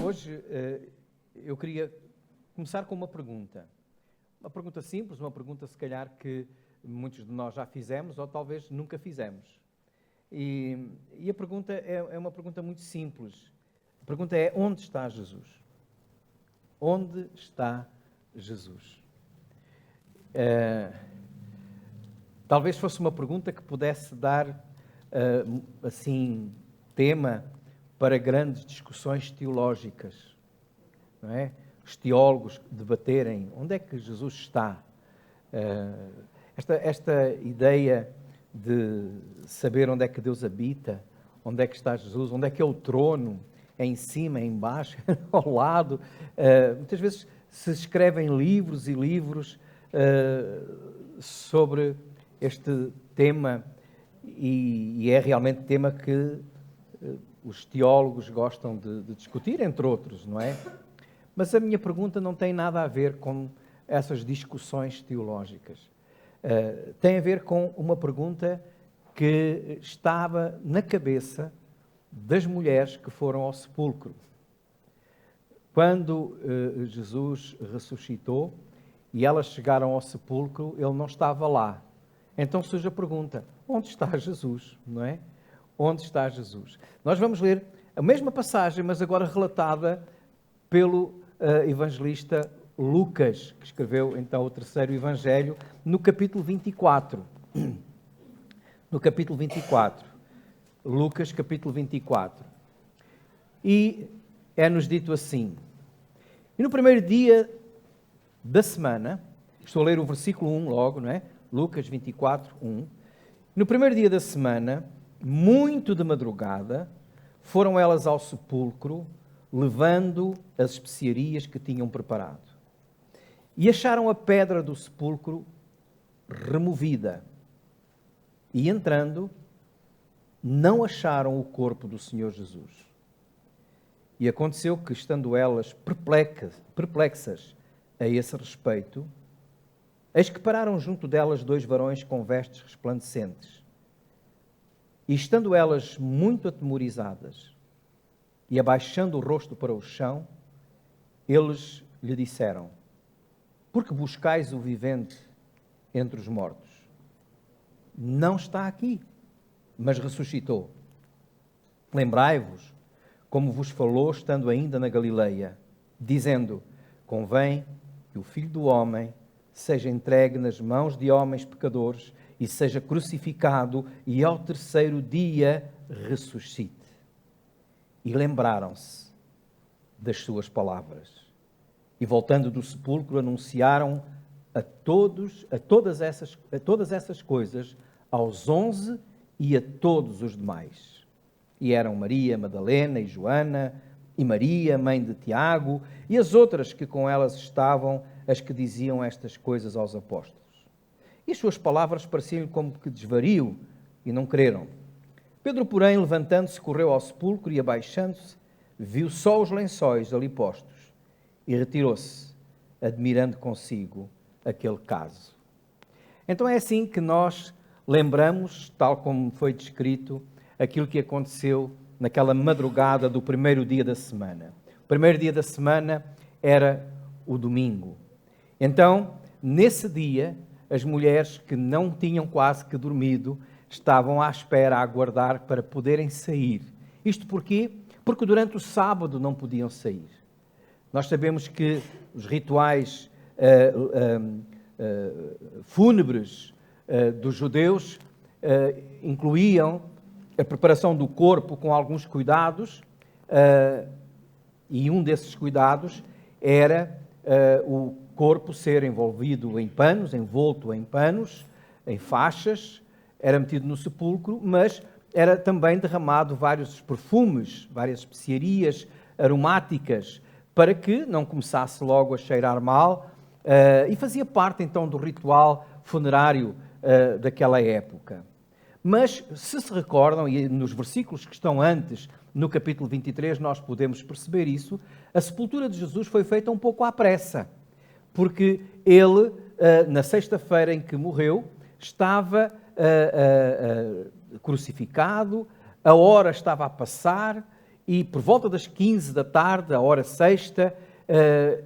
Hoje eu queria começar com uma pergunta. Uma pergunta simples, uma pergunta se calhar que muitos de nós já fizemos ou talvez nunca fizemos. E a pergunta é uma pergunta muito simples. A pergunta é: onde está Jesus? Onde está Jesus? Talvez fosse uma pergunta que pudesse dar, assim, tema para grandes discussões teológicas, não é? Os teólogos debaterem onde é que Jesus está. Esta ideia de saber onde é que Deus habita, onde é que está Jesus, onde é que é o trono, é em cima, é em baixo, ao lado. Muitas vezes se escrevem livros e livros sobre este tema e é realmente tema que os teólogos gostam de discutir, entre outros, não é? Mas a minha pergunta não tem nada a ver com essas discussões teológicas. Tem a ver com uma pergunta que estava na cabeça das mulheres que foram ao sepulcro. Quando Jesus ressuscitou e elas chegaram ao sepulcro, ele não estava lá. Então surge a pergunta: onde está Jesus? Não é? Onde está Jesus? Nós vamos ler a mesma passagem, mas agora relatada pelo evangelista Lucas, que escreveu então o terceiro evangelho, no capítulo 24. No capítulo 24. Lucas, capítulo 24. E é-nos dito assim: e no primeiro dia da semana, estou a ler o versículo 1 logo, não é? Lucas 24, 1. No primeiro dia da semana, muito de madrugada, foram elas ao sepulcro, levando as especiarias que tinham preparado. E acharam a pedra do sepulcro removida. E entrando, não acharam o corpo do Senhor Jesus. E aconteceu que, estando elas perplexas a esse respeito, eis que pararam junto delas 2 varões com vestes resplandecentes. E estando elas muito atemorizadas e abaixando o rosto para o chão, eles lhe disseram: por que buscais o vivente entre os mortos? Não está aqui, mas ressuscitou. Lembrai-vos como vos falou estando ainda na Galileia, dizendo: convém que o Filho do Homem seja entregue nas mãos de homens pecadores e seja crucificado e ao terceiro dia ressuscite. E lembraram-se das suas palavras. E voltando do sepulcro anunciaram a todas essas coisas aos 11 e a todos os demais. E eram Maria Madalena e Joana e Maria, mãe de Tiago, e as outras que com elas estavam, as que diziam estas coisas aos apóstolos. E as suas palavras pareciam-lhe como que desvario, e não creram. Pedro, porém, levantando-se, correu ao sepulcro e, abaixando-se, viu só os lençóis ali postos, e retirou-se, admirando consigo aquele caso. Então é assim que nós lembramos, tal como foi descrito, aquilo que aconteceu naquela madrugada do primeiro dia da semana. O primeiro dia da semana era o domingo. Então, nesse dia, as mulheres que não tinham quase que dormido estavam à espera, a aguardar para poderem sair. Isto porquê? Porque durante o sábado não podiam sair. Nós sabemos que os rituais fúnebres dos judeus incluíam a preparação do corpo com alguns cuidados, e um desses cuidados era o corpo ser envolvido em panos, envolto em panos, em faixas, era metido no sepulcro, mas era também derramado vários perfumes, várias especiarias aromáticas, para que não começasse logo a cheirar mal, e fazia parte então do ritual funerário daquela época. Mas, se recordam, e nos versículos que estão antes, no capítulo 23, nós podemos perceber isso, a sepultura de Jesus foi feita um pouco à pressa, porque ele, na sexta-feira em que morreu, estava crucificado, a hora estava a passar e por volta das 15 da tarde, a hora sexta,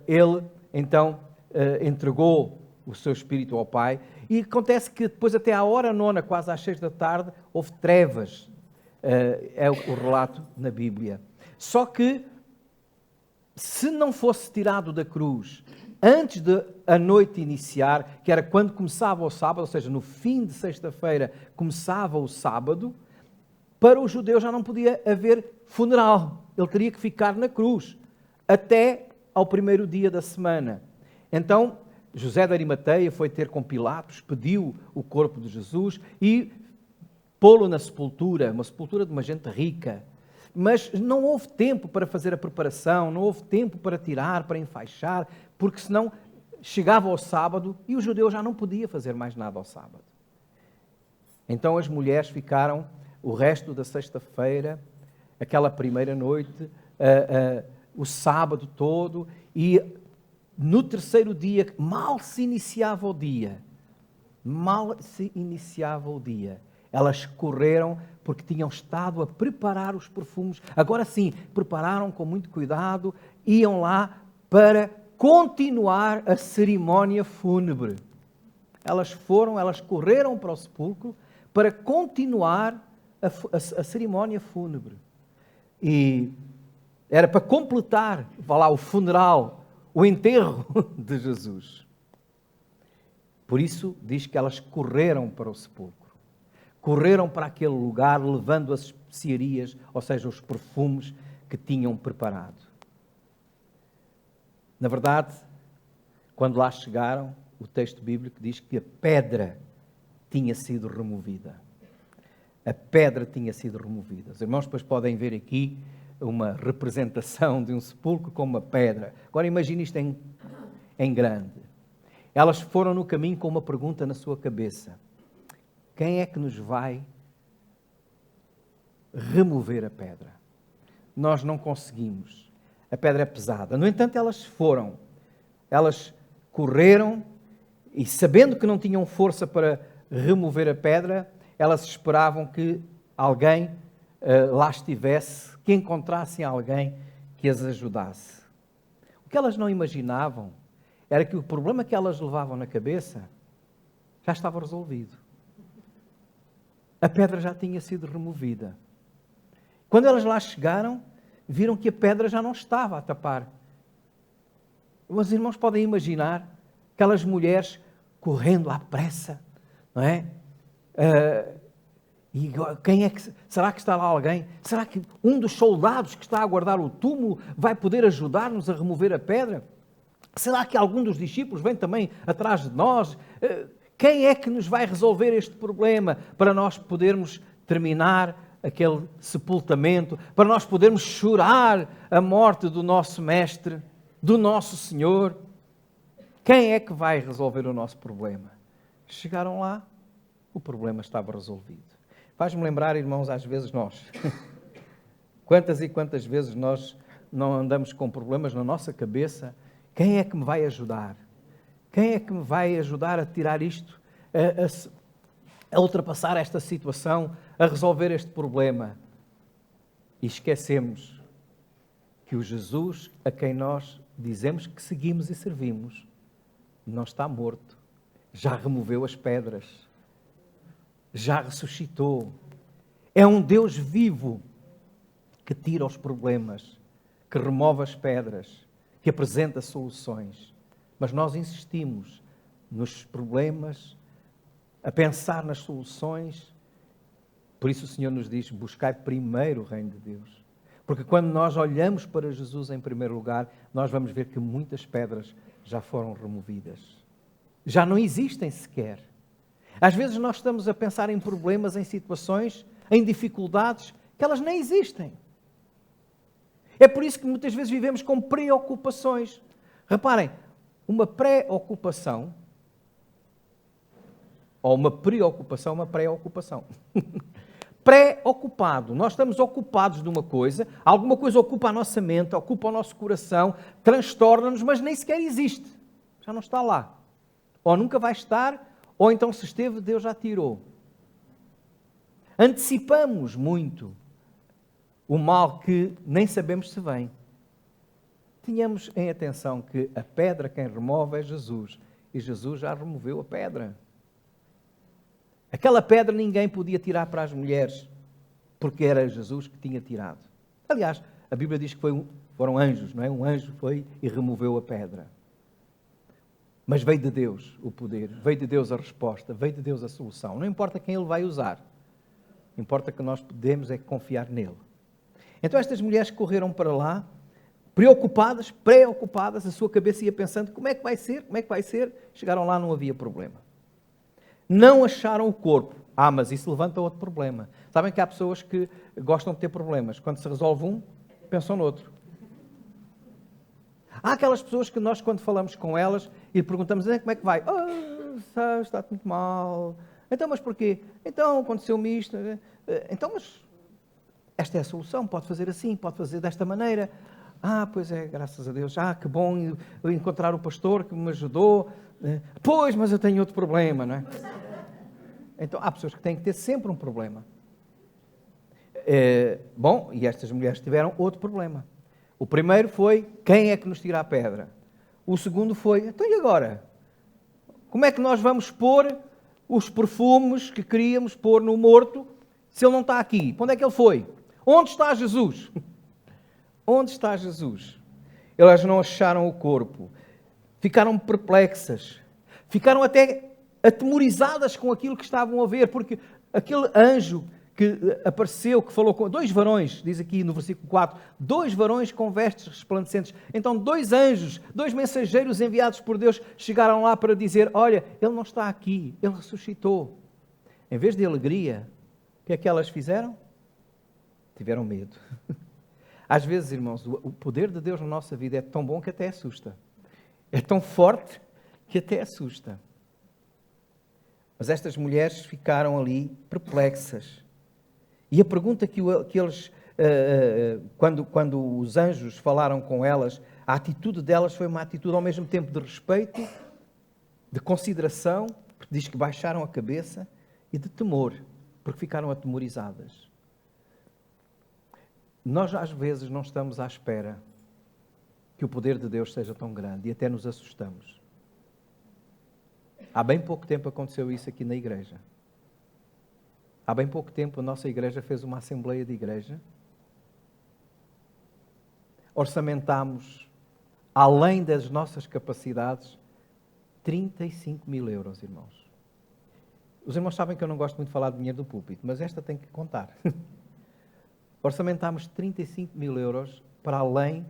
ele então entregou o seu espírito ao Pai. E acontece que depois até à hora nona, quase às 6 da tarde, houve trevas. É o relato na Bíblia. Só que, se não fosse tirado da cruz antes de a noite iniciar, que era quando começava o sábado, ou seja, no fim de sexta-feira começava o sábado, para o judeu já não podia haver funeral. Ele teria que ficar na cruz até ao primeiro dia da semana. Então, José de Arimateia foi ter com Pilatos, pediu o corpo de Jesus e pô-lo na sepultura, uma sepultura de uma gente rica. Mas não houve tempo para fazer a preparação, não houve tempo para tirar, para enfaixar, porque senão chegava ao sábado e o judeu já não podia fazer mais nada ao sábado. Então as mulheres ficaram o resto da sexta-feira, aquela primeira noite, o sábado todo, e no terceiro dia, mal se iniciava o dia, elas correram porque tinham estado a preparar os perfumes. Agora sim, prepararam com muito cuidado, iam lá para continuar a cerimónia fúnebre. Elas correram para o sepulcro para continuar a cerimónia fúnebre. E era para completar, vá lá, o funeral, o enterro de Jesus. Por isso diz que elas correram para o sepulcro. Correram para aquele lugar levando as especiarias, ou seja, os perfumes que tinham preparado. Na verdade, quando lá chegaram, o texto bíblico diz que a pedra tinha sido removida. A pedra tinha sido removida. Os irmãos depois podem ver aqui uma representação de um sepulcro com uma pedra. Agora imagine isto em grande. Elas foram no caminho com uma pergunta na sua cabeça. Quem é que nos vai remover a pedra? Nós não conseguimos. A pedra é pesada. No entanto, elas correram e, sabendo que não tinham força para remover a pedra, elas esperavam que alguém lá estivesse, que encontrassem alguém que as ajudasse. O que elas não imaginavam era que o problema que elas levavam na cabeça já estava resolvido. A pedra já tinha sido removida. Quando elas lá chegaram, viram que a pedra já não estava a tapar. Os irmãos podem imaginar aquelas mulheres correndo à pressa, não é? E quem é que, será que está lá alguém? Será que um dos soldados que está a guardar o túmulo vai poder ajudar-nos a remover a pedra? Será que algum dos discípulos vem também atrás de nós? Quem é que nos vai resolver este problema para nós podermos terminar aquele sepultamento, para nós podermos chorar a morte do nosso Mestre, do nosso Senhor? Quem é que vai resolver o nosso problema? Chegaram lá, o problema estava resolvido. Faz-me lembrar, irmãos, às vezes nós. Quantas e quantas vezes nós não andamos com problemas na nossa cabeça? Quem é que me vai ajudar? Quem é que me vai ajudar a tirar isto, a ultrapassar esta situação, a resolver este problema? E esquecemos que o Jesus a quem nós dizemos que seguimos e servimos não está morto, já removeu as pedras, já ressuscitou. É um Deus vivo que tira os problemas, que remove as pedras, que apresenta soluções. Mas nós insistimos nos problemas, a pensar nas soluções. Por isso o Senhor nos diz, buscai primeiro o reino de Deus. Porque quando nós olhamos para Jesus em primeiro lugar, nós vamos ver que muitas pedras já foram removidas. Já não existem sequer. Às vezes nós estamos a pensar em problemas, em situações, em dificuldades, que elas nem existem. É por isso que muitas vezes vivemos com preocupações. Reparem, uma pré-ocupação, ou uma preocupação, uma pré-ocupação. Pré-ocupado. Nós estamos ocupados de uma coisa, alguma coisa ocupa a nossa mente, ocupa o nosso coração, transtorna-nos, mas nem sequer existe. Já não está lá. Ou nunca vai estar, ou então se esteve, Deus já tirou. Antecipamos muito o mal que nem sabemos se vem. Tenhamos em atenção que a pedra quem remove é Jesus, e Jesus já removeu a pedra. Aquela pedra ninguém podia tirar para as mulheres, porque era Jesus que tinha tirado. Aliás, a Bíblia diz que foram anjos, não é? Um anjo foi e removeu a pedra. Mas veio de Deus o poder, veio de Deus a resposta, veio de Deus a solução. Não importa quem Ele vai usar, importa que nós podemos é confiar nele. Então estas mulheres correram para lá, preocupadas, a sua cabeça ia pensando, como é que vai ser, como é que vai ser? Chegaram lá, não havia problema. Não acharam o corpo. Mas isso levanta outro problema. Sabem que há pessoas que gostam de ter problemas. Quando se resolve um, pensam no outro. Há aquelas pessoas que nós, quando falamos com elas e perguntamos, como é que vai? Está muito mal. Então, mas porquê? Então, aconteceu-me isto. Então, mas esta é a solução. Pode fazer assim, pode fazer desta maneira. Pois é, graças a Deus. Que bom eu encontrar o pastor que me ajudou. Pois, mas eu tenho outro problema, não é? Então, há pessoas que têm que ter sempre um problema. E estas mulheres tiveram outro problema. O primeiro foi, quem é que nos tira a pedra? O segundo foi, então e agora? Como é que nós vamos pôr os perfumes que queríamos pôr no morto se ele não está aqui? Para onde é que ele foi? Onde está Jesus? Onde está Jesus? Elas não acharam o corpo. Ficaram perplexas. Ficaram até atemorizadas com aquilo que estavam a ver, porque aquele anjo que apareceu, que falou com dois varões, diz aqui no versículo 4, 2 varões com vestes resplandecentes. Então 2 anjos, 2 mensageiros enviados por Deus chegaram lá para dizer, olha, ele não está aqui, ele ressuscitou. Em vez de alegria, o que é que elas fizeram? Tiveram medo. Às vezes, irmãos, o poder de Deus na nossa vida é tão bom que até assusta. É tão forte que até assusta. Mas estas mulheres ficaram ali perplexas. E a pergunta que eles, quando os anjos falaram com elas, a atitude delas foi uma atitude ao mesmo tempo de respeito, de consideração, porque diz que baixaram a cabeça, e de temor, porque ficaram atemorizadas. Nós às vezes não estamos à espera que o poder de Deus seja tão grande e até nos assustamos. Há bem pouco tempo aconteceu isso aqui na igreja. Há bem pouco tempo a nossa igreja fez uma assembleia de igreja. Orçamentámos, além das nossas capacidades, 35 mil euros, irmãos. Os irmãos sabem que eu não gosto muito de falar de dinheiro do púlpito, mas esta tem que contar. Orçamentámos 35 mil euros para além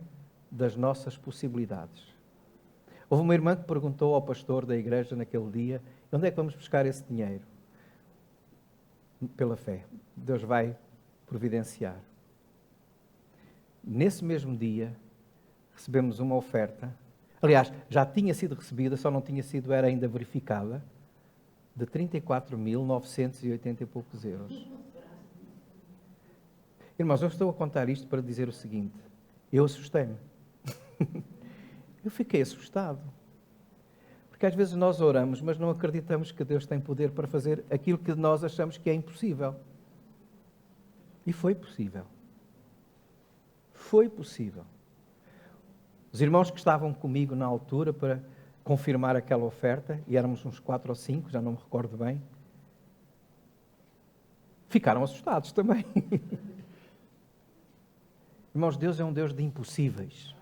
das nossas possibilidades. Houve uma irmã que perguntou ao pastor da igreja naquele dia, onde é que vamos buscar esse dinheiro? Pela fé. Deus vai providenciar. Nesse mesmo dia, recebemos uma oferta, aliás, já tinha sido recebida, só não tinha sido, era ainda verificada, de 34.980 e poucos euros. Irmãos, eu estou a contar isto para dizer o seguinte, eu assustei-me. Eu fiquei assustado. Porque às vezes nós oramos, mas não acreditamos que Deus tem poder para fazer aquilo que nós achamos que é impossível. E foi possível. Foi possível. Os irmãos que estavam comigo na altura para confirmar aquela oferta, e éramos uns 4 ou 5, já não me recordo bem, ficaram assustados também. Irmãos, Deus é um Deus de impossíveis.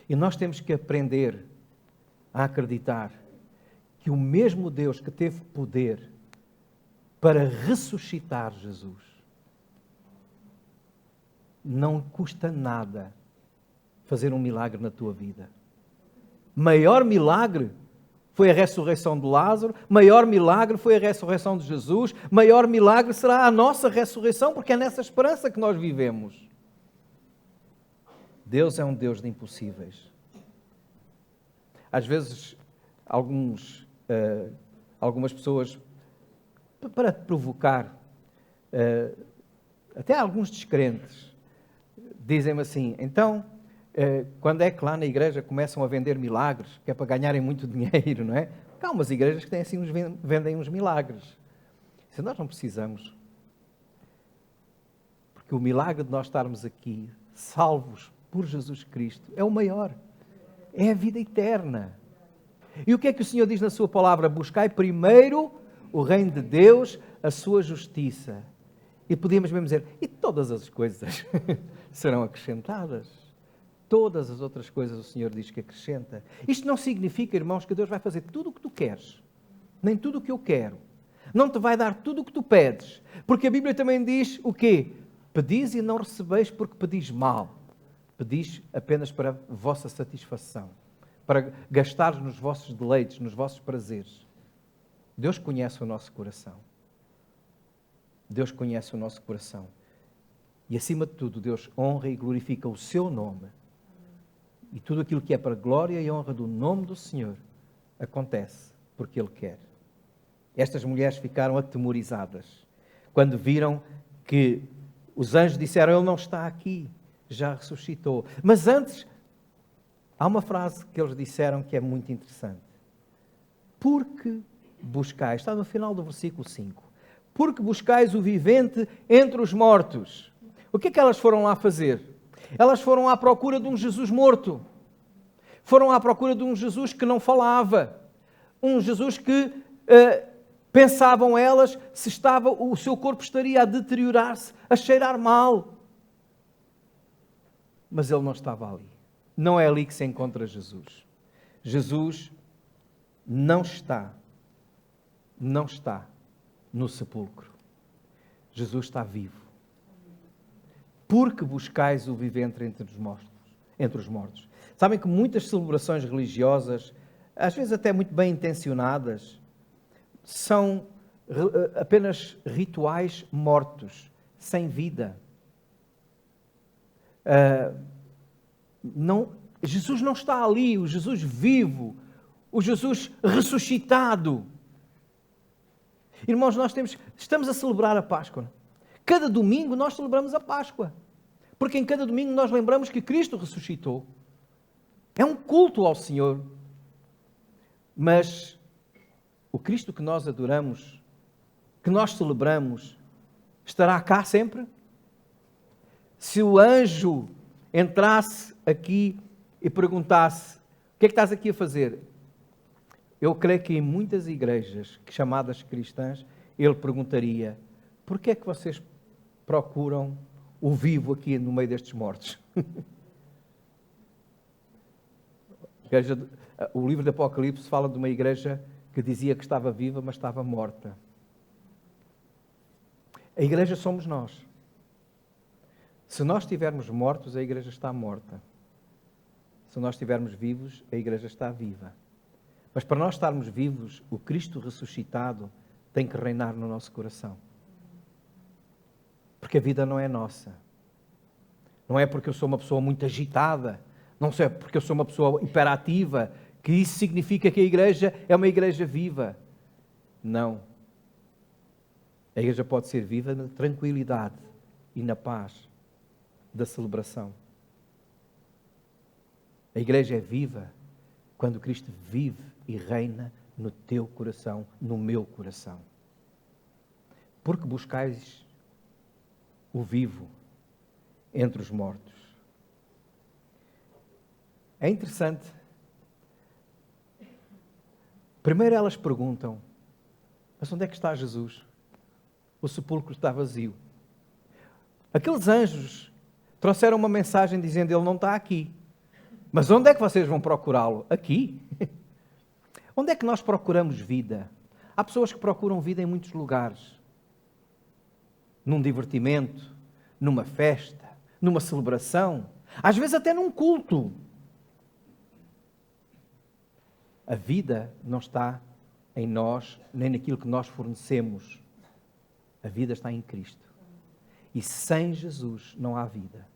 E nós temos que aprender a acreditar que o mesmo Deus que teve poder para ressuscitar Jesus, não custa nada fazer um milagre na tua vida. Maior milagre foi a ressurreição de Lázaro, maior milagre foi a ressurreição de Jesus, maior milagre será a nossa ressurreição, porque é nessa esperança que nós vivemos. Deus é um Deus de impossíveis. Às vezes, algumas pessoas, para provocar, até alguns descrentes, dizem-me assim, então, quando é que lá na igreja começam a vender milagres, que é para ganharem muito dinheiro, não é? Porque há umas igrejas que têm assim, vendem uns milagres. Se nós não precisamos. Porque o milagre de nós estarmos aqui, salvos por Jesus Cristo, é o maior. É a vida eterna. E o que é que o Senhor diz na sua palavra? Buscai primeiro o reino de Deus, a sua justiça. E podíamos mesmo dizer, e todas as coisas serão acrescentadas. Todas as outras coisas o Senhor diz que acrescenta. Isto não significa, irmãos, que Deus vai fazer tudo o que tu queres. Nem tudo o que eu quero. Não te vai dar tudo o que tu pedes. Porque a Bíblia também diz o quê? Pedis e não recebeis porque pedis mal. Pedis apenas para a vossa satisfação. Para gastar nos vossos deleites, nos vossos prazeres. Deus conhece o nosso coração. Deus conhece o nosso coração. E acima de tudo, Deus honra e glorifica o seu nome. E tudo aquilo que é para a glória e honra do nome do Senhor acontece porque Ele quer. Estas mulheres ficaram atemorizadas quando viram que os anjos disseram, Ele não está aqui, já ressuscitou. Mas antes, há uma frase que eles disseram que é muito interessante. Porque buscais, está no final do versículo 5, porque buscais o vivente entre os mortos. O que é que elas foram lá fazer? Elas foram à procura de um Jesus morto. Foram à procura de um Jesus que não falava. Um Jesus que, pensavam elas, se estava, o seu corpo estaria a deteriorar-se, a cheirar mal. Mas Ele não estava ali. Não é ali que se encontra Jesus. Jesus não está no sepulcro. Jesus está vivo. Porque buscais o vivente entre os mortos. Sabem que muitas celebrações religiosas, às vezes até muito bem intencionadas, são apenas rituais mortos, sem vida. Jesus não está ali, o Jesus vivo, o Jesus ressuscitado. Irmãos, estamos a celebrar a Páscoa. Cada domingo nós celebramos a Páscoa. Porque em cada domingo nós lembramos que Cristo ressuscitou. É um culto ao Senhor. Mas o Cristo que nós adoramos, que nós celebramos, estará cá sempre? Se o anjo entrasse aqui e perguntasse, o que é que estás aqui a fazer? Eu creio que em muitas igrejas chamadas cristãs, ele perguntaria, porquê é que vocês procuram o vivo aqui no meio destes mortos? O livro do Apocalipse fala de uma igreja que dizia que estava viva, mas estava morta. A igreja somos nós. Se nós estivermos mortos, a igreja está morta. Se nós estivermos vivos, a igreja está viva. Mas para nós estarmos vivos, o Cristo ressuscitado tem que reinar no nosso coração. Porque a vida não é nossa. Não é porque eu sou uma pessoa muito agitada, não é porque eu sou uma pessoa hiperativa, que isso significa que a igreja é uma igreja viva. Não. A igreja pode ser viva na tranquilidade e na paz da celebração. A igreja é viva quando Cristo vive e reina no teu coração, no meu coração. Porque buscais o vivo entre os mortos. É interessante. Primeiro elas perguntam, mas onde é que está Jesus? O sepulcro está vazio. Aqueles anjos trouxeram uma mensagem dizendo, ele não está aqui. Mas onde é que vocês vão procurá-lo? Aqui? Onde é que nós procuramos vida? Há pessoas que procuram vida em muitos lugares. Num divertimento, numa festa, numa celebração, às vezes até num culto. A vida não está em nós, nem naquilo que nós fornecemos. A vida está em Cristo. E sem Jesus não há vida.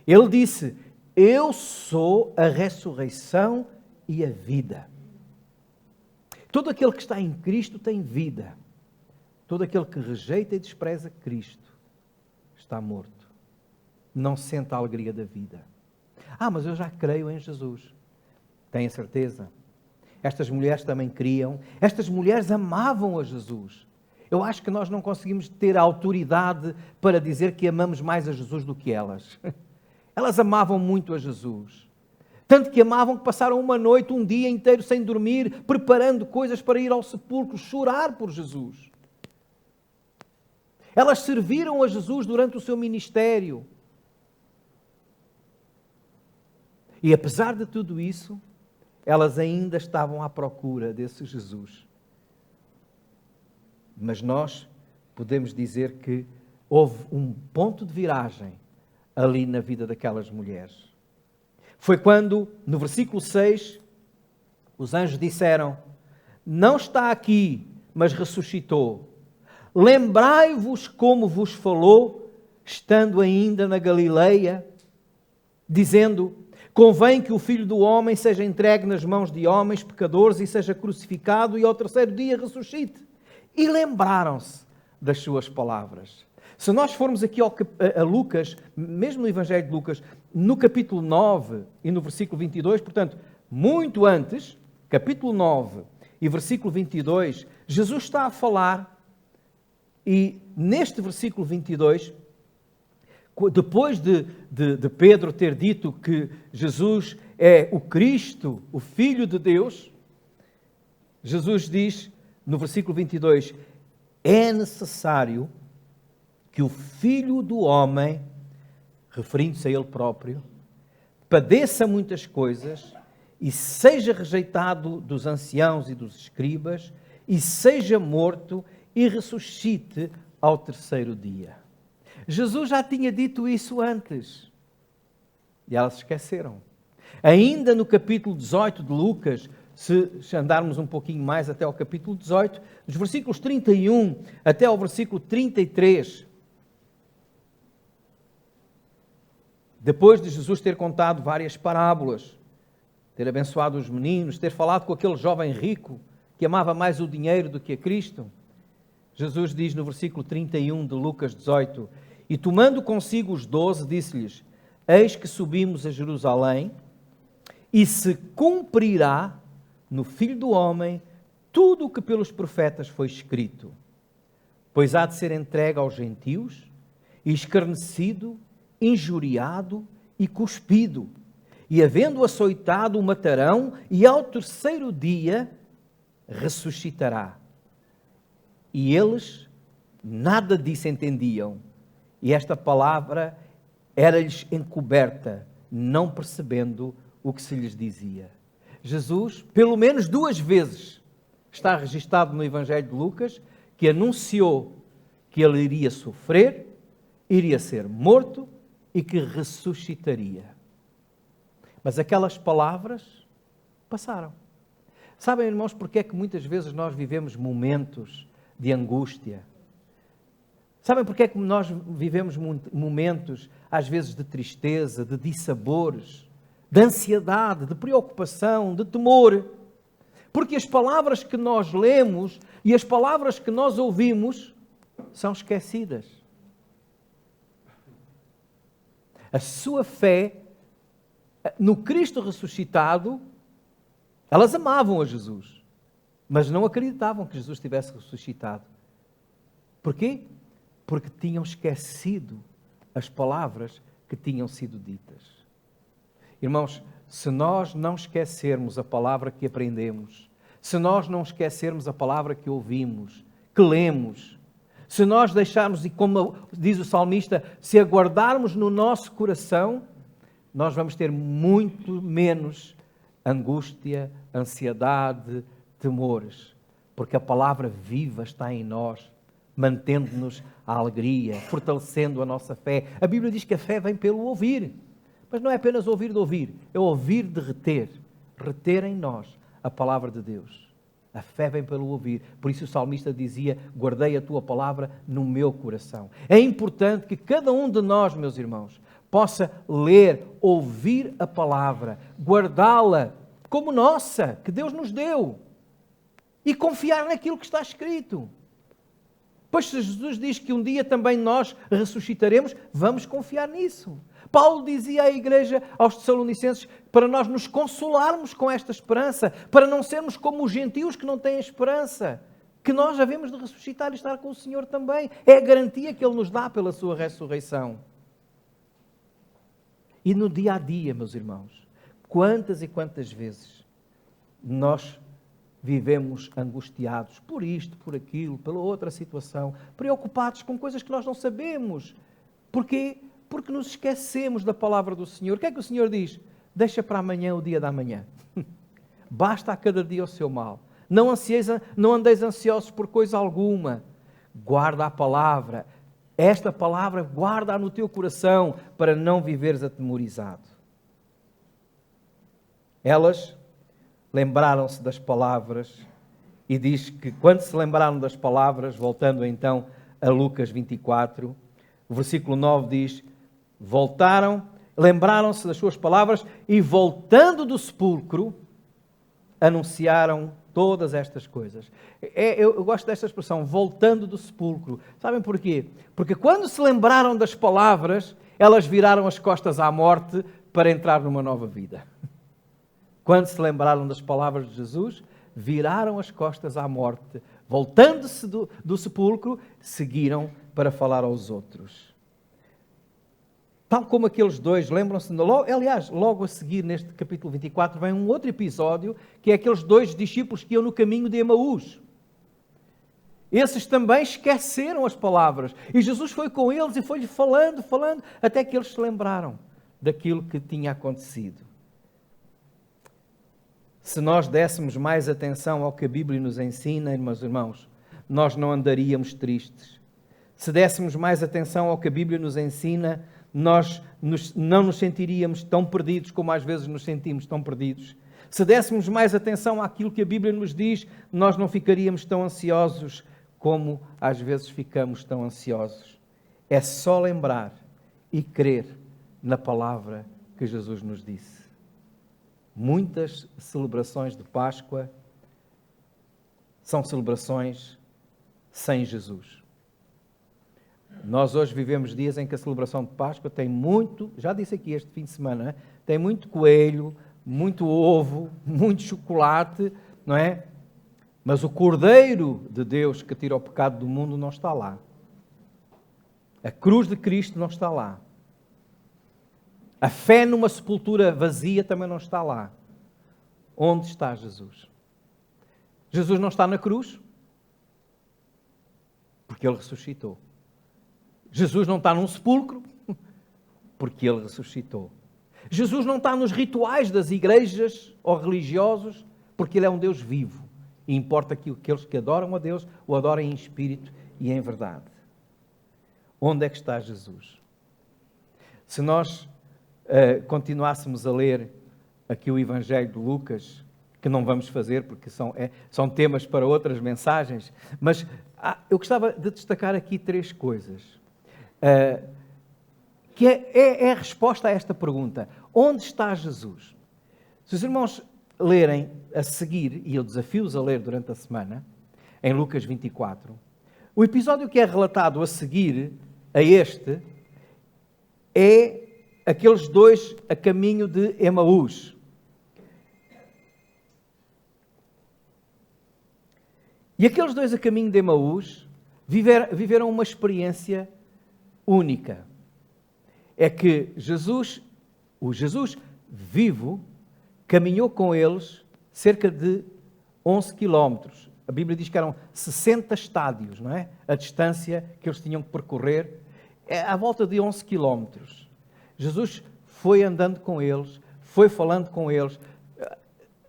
Ele disse, eu sou a ressurreição e a vida. Todo aquele que está em Cristo tem vida. Todo aquele que rejeita e despreza Cristo está morto. Não sente a alegria da vida. Mas eu já creio em Jesus. Tenha certeza. Estas mulheres também criam. Estas mulheres amavam a Jesus. Eu acho que nós não conseguimos ter a autoridade para dizer que amamos mais a Jesus do que elas. Elas amavam muito a Jesus. Tanto que amavam que passaram uma noite, um dia inteiro sem dormir, preparando coisas para ir ao sepulcro, chorar por Jesus. Elas serviram a Jesus durante o seu ministério. E apesar de tudo isso, elas ainda estavam à procura desse Jesus. Mas nós podemos dizer que houve um ponto de viragem ali na vida daquelas mulheres. Foi quando, no versículo 6, os anjos disseram: não está aqui, mas ressuscitou. Lembrai-vos como vos falou, estando ainda na Galileia, dizendo: convém que o Filho do Homem seja entregue nas mãos de homens pecadores e seja crucificado e ao terceiro dia ressuscite. E lembraram-se das suas palavras. Se nós formos aqui a Lucas, mesmo no Evangelho de Lucas, no capítulo 9 e no versículo 22, portanto, muito antes, capítulo 9 e versículo 22, Jesus está a falar e neste versículo 22, depois de Pedro ter dito que Jesus é o Cristo, o Filho de Deus, Jesus diz no versículo 22, é necessário que o Filho do Homem, referindo-se a Ele próprio, padeça muitas coisas e seja rejeitado dos anciãos e dos escribas e seja morto e ressuscite ao terceiro dia. Jesus já tinha dito isso antes. E elas se esqueceram. Ainda no capítulo 18 de Lucas, se andarmos um pouquinho mais até ao capítulo 18, dos versículos 31 até ao versículo 33, depois de Jesus ter contado várias parábolas, ter abençoado os meninos, ter falado com aquele jovem rico que amava mais o dinheiro do que a Cristo, Jesus diz no versículo 31 de Lucas 18, e tomando consigo os 12, disse-lhes: eis que subimos a Jerusalém, e se cumprirá no Filho do Homem tudo o que pelos profetas foi escrito. Pois há de ser entregue aos gentios, e escarnecido, injuriado e cuspido, e havendo açoitado o matarão, e ao terceiro dia ressuscitará. E eles nada disso entendiam, e esta palavra era-lhes encoberta, não percebendo o que se lhes dizia. Jesus, pelo menos 2 vezes, está registado no Evangelho de Lucas, que anunciou que ele iria sofrer, iria ser morto e que ressuscitaria. Mas aquelas palavras passaram. Sabem, irmãos, porque é que muitas vezes nós vivemos momentos de angústia? Sabem porque é que nós vivemos momentos, às vezes, de tristeza, de dissabores, de ansiedade, de preocupação, de temor? Porque as palavras que nós lemos e as palavras que nós ouvimos são esquecidas. A sua fé no Cristo ressuscitado, elas amavam a Jesus, mas não acreditavam que Jesus tivesse ressuscitado. Porquê? Porque tinham esquecido as palavras que tinham sido ditas. Irmãos, se nós não esquecermos a palavra que aprendemos, se nós não esquecermos a palavra que ouvimos, que lemos, se nós deixarmos, e como diz o salmista, se aguardarmos no nosso coração, nós vamos ter muito menos angústia, ansiedade, temores, porque a palavra viva está em nós, mantendo-nos a alegria, fortalecendo a nossa fé. A Bíblia diz que a fé vem pelo ouvir, mas não é apenas ouvir de ouvir, é ouvir de reter em nós a palavra de Deus. A fé vem pelo ouvir. Por isso o salmista dizia: guardei a tua palavra no meu coração. É importante que cada um de nós, meus irmãos, possa ler, ouvir a palavra, guardá-la como nossa, que Deus nos deu, e confiar naquilo que está escrito. Pois se Jesus diz que um dia também nós ressuscitaremos, vamos confiar nisso. Paulo dizia à igreja, aos Tessalonicenses, para nós nos consolarmos com esta esperança, para não sermos como os gentios que não têm esperança. que nós havemos de ressuscitar e estar com o Senhor também. É a garantia que Ele nos dá pela sua ressurreição. E no dia a dia, meus irmãos, quantas e quantas vezes nós vivemos angustiados por isto, por aquilo, pela outra situação, preocupados com coisas que nós não sabemos. Porquê? Porque nos esquecemos da palavra do Senhor. O que é que o Senhor diz? Deixa para amanhã o dia da manhã. Basta a cada dia o seu mal. Não andeis ansiosos por coisa alguma. Guarda a palavra. Esta palavra, guarda-a no teu coração para não viveres atemorizado. Elas lembraram-se das palavras e diz que quando se lembraram das palavras, voltando então a Lucas 24, o versículo 9 diz, lembraram-se das suas palavras e voltando do sepulcro, anunciaram todas estas coisas. Eu gosto desta expressão, voltando do sepulcro. Sabem porquê? Porque quando se lembraram das palavras, elas viraram as costas à morte para entrar numa nova vida. Quando se lembraram das palavras de Jesus, viraram as costas à morte. Voltando-se do sepulcro, seguiram para falar aos outros. Tal como aqueles dois, lembram-se, aliás, logo a seguir neste capítulo 24, vem um outro episódio, que é aqueles dois discípulos que iam no caminho de Emaús. Esses também esqueceram as palavras. E Jesus foi com eles e foi-lhe falando, até que eles se lembraram daquilo que tinha acontecido. Se nós dessemos mais atenção ao que a Bíblia nos ensina, meus irmãos, nós não andaríamos tristes. Se dessemos mais atenção ao que a Bíblia nos ensina, nós não nos sentiríamos tão perdidos como às vezes nos sentimos tão perdidos. Se dessemos mais atenção àquilo que a Bíblia nos diz, nós não ficaríamos tão ansiosos como às vezes ficamos tão ansiosos. É só lembrar e crer na palavra que Jesus nos disse. Muitas celebrações de Páscoa são celebrações sem Jesus. Nós hoje vivemos dias em que a celebração de Páscoa tem muito, já disse aqui este fim de semana, tem muito coelho, muito ovo, muito chocolate, não é? Mas o Cordeiro de Deus que tira o pecado do mundo não está lá. A cruz de Cristo não está lá. A fé numa sepultura vazia também não está lá. Onde está Jesus? Jesus não está na cruz? Porque Ele ressuscitou. Jesus não está num sepulcro? Porque Ele ressuscitou. Jesus não está nos rituais das igrejas ou religiosos? Porque Ele é um Deus vivo. E importa que aqueles que adoram a Deus o adorem em espírito e em verdade. Onde é que está Jesus? Se nós continuássemos a ler aqui o Evangelho de Lucas, que não vamos fazer porque são temas para outras mensagens, mas eu gostava de destacar aqui 3 coisas, que é a resposta a esta pergunta. Onde está Jesus? Se os irmãos lerem a seguir, e eu desafio-os a ler durante a semana, em Lucas 24, o episódio que é relatado a seguir a este é aqueles dois a caminho de Emaús. E aqueles dois a caminho de Emaús viveram uma experiência única. É que o Jesus vivo, caminhou com eles cerca de 11 quilómetros. A Bíblia diz que eram 60 estádios, não é? A distância que eles tinham que percorrer é à volta de 11 quilómetros. Jesus foi andando com eles, foi falando com eles.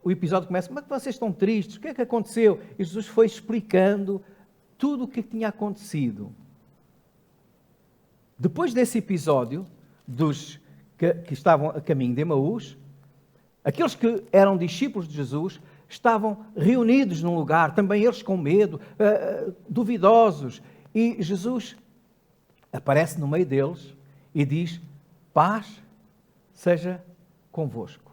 O episódio começa, como é que vocês estão tristes? O que é que aconteceu? E Jesus foi explicando tudo o que tinha acontecido. Depois desse episódio, dos que estavam a caminho de Emaús, aqueles que eram discípulos de Jesus estavam reunidos num lugar, também eles com medo, duvidosos. E Jesus aparece no meio deles e diz: paz seja convosco.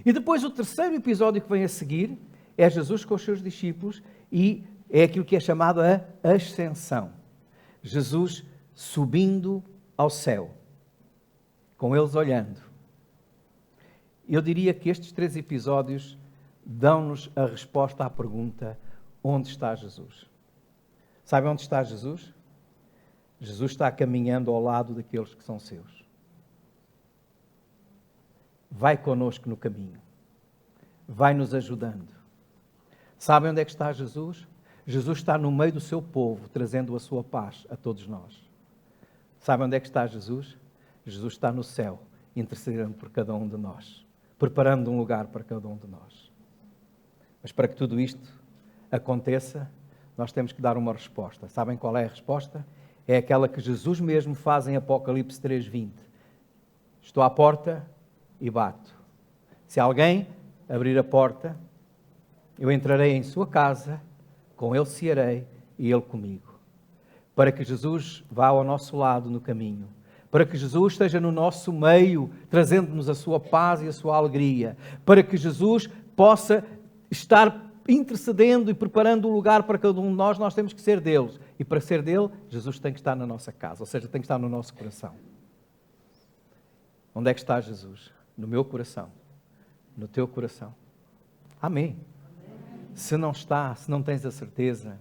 E depois o terceiro episódio que vem a seguir é Jesus com os seus discípulos e é aquilo que é chamado a ascensão. Jesus subindo ao céu, com eles olhando. Eu diria que estes 3 episódios dão-nos a resposta à pergunta: Onde está Jesus? Sabe onde está Jesus? Jesus está caminhando ao lado daqueles que são seus. Vai connosco no caminho. Vai nos ajudando. Sabe onde é que está Jesus? Jesus está no meio do seu povo, trazendo a sua paz a todos nós. Sabe onde é que está Jesus? Jesus está no céu, intercedendo por cada um de nós, preparando um lugar para cada um de nós. Mas para que tudo isto aconteça, nós temos que dar uma resposta. Sabem qual é a resposta? É aquela que Jesus mesmo faz em Apocalipse 3:20. Estou à porta e bato. Se alguém abrir a porta, eu entrarei em sua casa, com ele cearei e ele comigo. Para que Jesus vá ao nosso lado no caminho, para que Jesus esteja no nosso meio, trazendo-nos a sua paz e a sua alegria, para que Jesus possa estar intercedendo e preparando o lugar para cada um de nós, nós temos que ser deles. E para ser dele, Jesus tem que estar na nossa casa, ou seja, tem que estar no nosso coração. Onde é que está Jesus? No meu coração. No teu coração. Amém. Se não está, se não tens a certeza,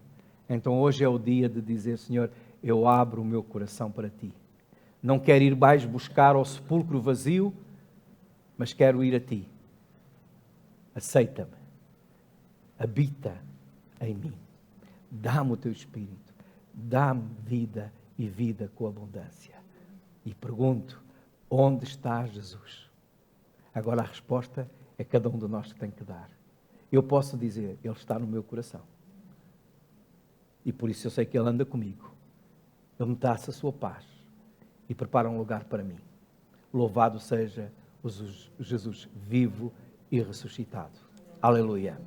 então hoje é o dia de dizer, Senhor, eu abro o meu coração para ti. Não quero ir mais buscar ao sepulcro vazio, mas quero ir a ti. Aceita-me. Habita em mim. Dá-me o teu Espírito. Dá-me vida e vida com abundância. E pergunto, onde está Jesus? Agora a resposta é cada um de nós que tem que dar. Eu posso dizer, Ele está no meu coração. E por isso eu sei que Ele anda comigo. Ele me dá-se a sua paz e prepara um lugar para mim. Louvado seja o Jesus vivo e ressuscitado. Aleluia.